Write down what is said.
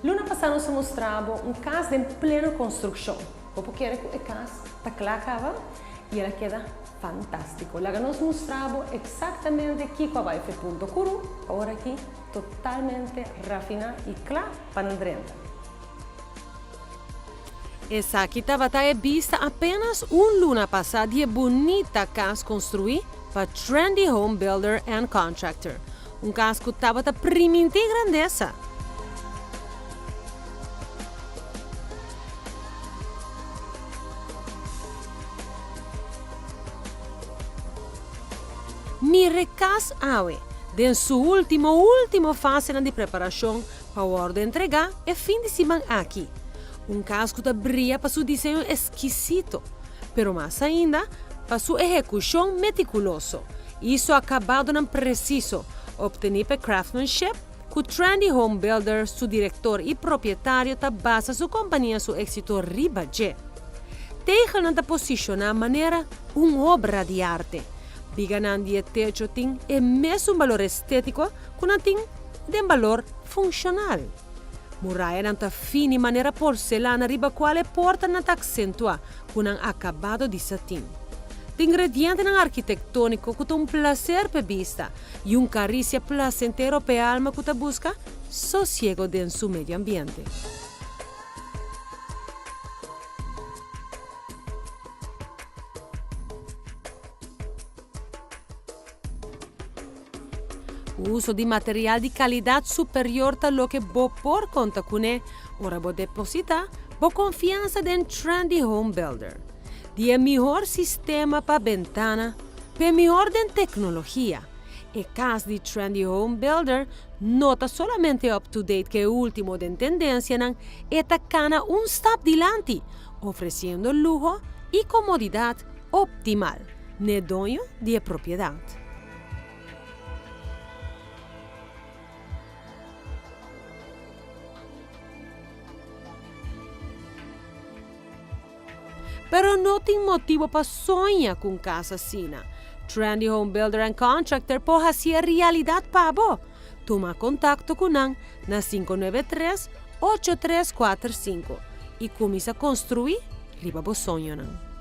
Luna passada nós mostramos casa em plena construção. Porque a casa está clara e ela queda fantástico. Lá nós mostramos exatamente aqui com a vai fer ponto curu, agora aqui totalmente rafinada e clara para Andrenta. Essa aqui estava vista apenas luna passada e bonita casa construída para Trendy Home Builder and Contractor. Casa que estava primente grandeza. Mire casa awe, em sua última fase de preparação para a hora de entregar e fim de semana aqui. Caso que brilha para seu desenho exquisito, pero mais ainda para sua execução meticulosa. Isso acabado não preciso, obter para craftsmanship, que o Trendy Home Builder, seu diretor e proprietário, basa sua companhia seu êxito ribaje. Teja não posiciona maneira obra de arte. Biganan de techo tem é mesmo valor estético, que não tem de valor funcional. Muralha não fina maneira porcelana, riba quale porta não accentua com acabado de satin. Tem ingrediente arquitetônico que tem prazer para vista e carícia placentero para alma que busca sossego dentro do meio ambiente. O uso de material de qualidade superior a lo que por conta com ora vou depositar confiança em Trendy Home Builder. De melhor sistema para ventana, para melhor de tecnologia. E casa de Trendy Home Builder nota solamente up-to-date que é o último de tendência e tacana step dilante, oferecendo luxo e comodidade optimal, no dono de propriedade. Pero não tem motivo para sonhar com casa assim. Trendy Home Builder and Contractor pode fazer realidade para você. Toma contato com nós na 593-8345 e começa a construir riba o sonho.